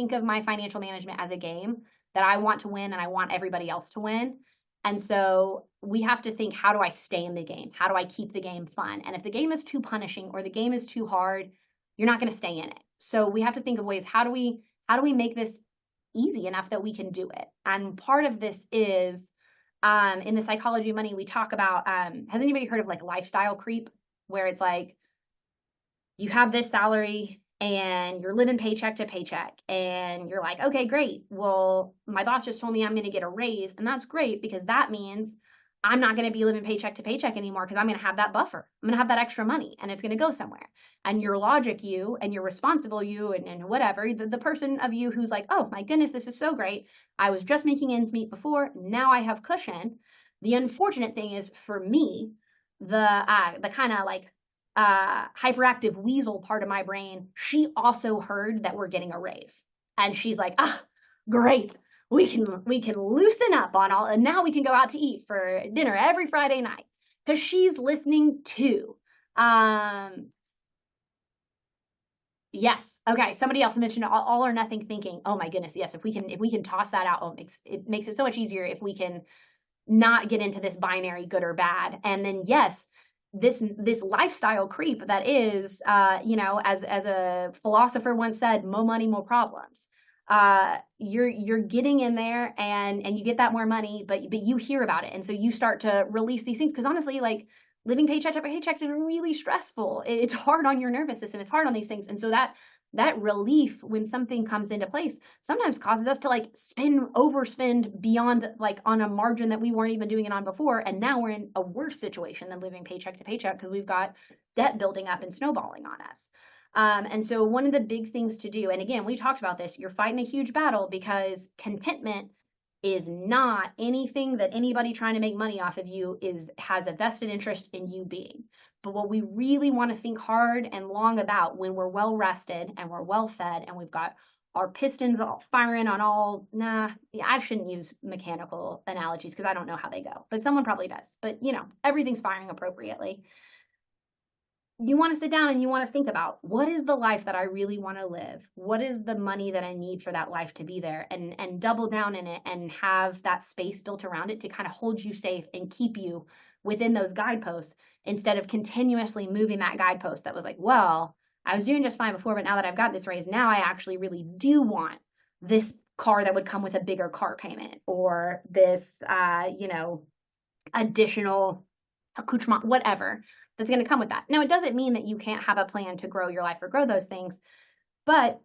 think of my financial management as a game that I want to win and I want everybody else to win. And so we have to think, how do I stay in the game? How do I keep the game fun? And if the game is too punishing or the game is too hard, you're not going to stay in it. So we have to think of ways, how do we make this easy enough that we can do it? And part of this is in the psychology of money, we talk about, has anybody heard of like lifestyle creep, where it's like you have this salary and you're living paycheck to paycheck and you're like, okay, great. Well, my boss just told me I'm going to get a raise, and that's great because that means I'm not going to be living paycheck to paycheck anymore because I'm going to have that buffer. I'm going to have that extra money and it's going to go somewhere. And your logic you and your responsible you and whatever, the person of you who's like, oh my goodness, this is so great. I was just making ends meet before. Now I have cushion. The unfortunate thing is for me, the kind of like hyperactive weasel part of my brain, she also heard that we're getting a raise. And she's like, ah, great. We can loosen up on all, and now we can go out to eat for dinner every Friday night. Because she's listening too. Yes. Okay. Somebody else mentioned all or nothing thinking. Oh my goodness. Yes. If we can toss that out, it makes it so much easier if we can not get into this binary good or bad. And then yes, this lifestyle creep that is, as a philosopher once said, more money, more problems. You're getting in there and you get that more money, but you hear about it, and so you start to release these things, because honestly, like living paycheck to paycheck is really stressful. It's hard on your nervous system. It's hard on these things, and so that relief when something comes into place sometimes causes us to like overspend beyond like on a margin that we weren't even doing it on before. And now we're in a worse situation than living paycheck to paycheck because we've got debt building up and snowballing on us. And so one of the big things to do, and again, we talked about this, you're fighting a huge battle because contentment is not anything that anybody trying to make money off of you has a vested interest in you being. But what we really want to think hard and long about when we're well rested and we're well fed and we've got our pistons all firing on all, I shouldn't use mechanical analogies because I don't know how they go, but someone probably does. But everything's firing appropriately. You want to sit down and you want to think about, what is the life that I really want to live? What is the money that I need for that life to be there? And double down in it and have that space built around it to kind of hold you safe and keep you within those guideposts, instead of continuously moving that guidepost that was like, well, I was doing just fine before, but now that I've got this raise, now I actually really do want this car that would come with a bigger car payment, or this, additional accoutrement, whatever, that's going to come with that. Now, it doesn't mean that you can't have a plan to grow your life or grow those things, but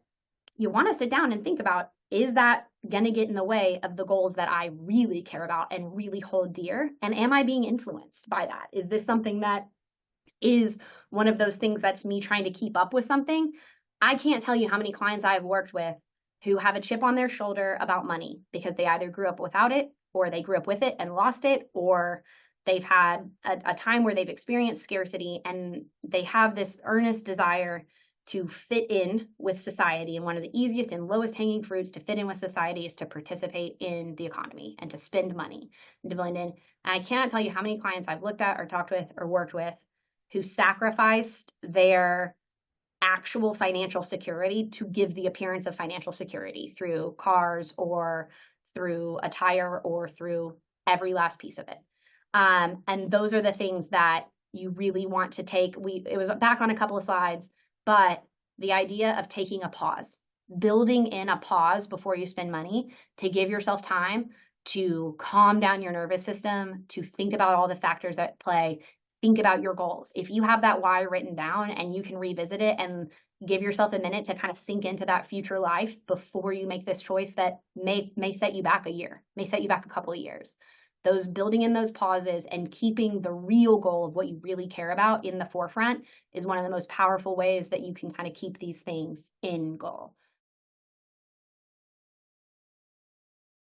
you want to sit down and think about, is that going to get in the way of the goals that I really care about and really hold dear? And am I being influenced by that? Is this something that is one of those things that's me trying to keep up with something? I can't tell you how many clients I've worked with who have a chip on their shoulder about money because they either grew up without it, or they grew up with it and lost it, or they've had a time where they've experienced scarcity and they have this earnest desire to fit in with society. And one of the easiest and lowest hanging fruits to fit in with society is to participate in the economy and to spend money and to blend in. And I cannot tell you how many clients I've looked at or talked with or worked with who sacrificed their actual financial security to give the appearance of financial security through cars or through attire or through every last piece of it. And those are the things that you really want to take. It was back on a couple of slides, but the idea of taking a pause, building in a pause before you spend money to give yourself time to calm down your nervous system, to think about all the factors at play, think about your goals. If you have that why written down and you can revisit it and give yourself a minute to kind of sink into that future life before you make this choice that may set you back a year, may set you back a couple of years. Those building in those pauses and keeping the real goal of what you really care about in the forefront is one of the most powerful ways that you can kind of keep these things in goal.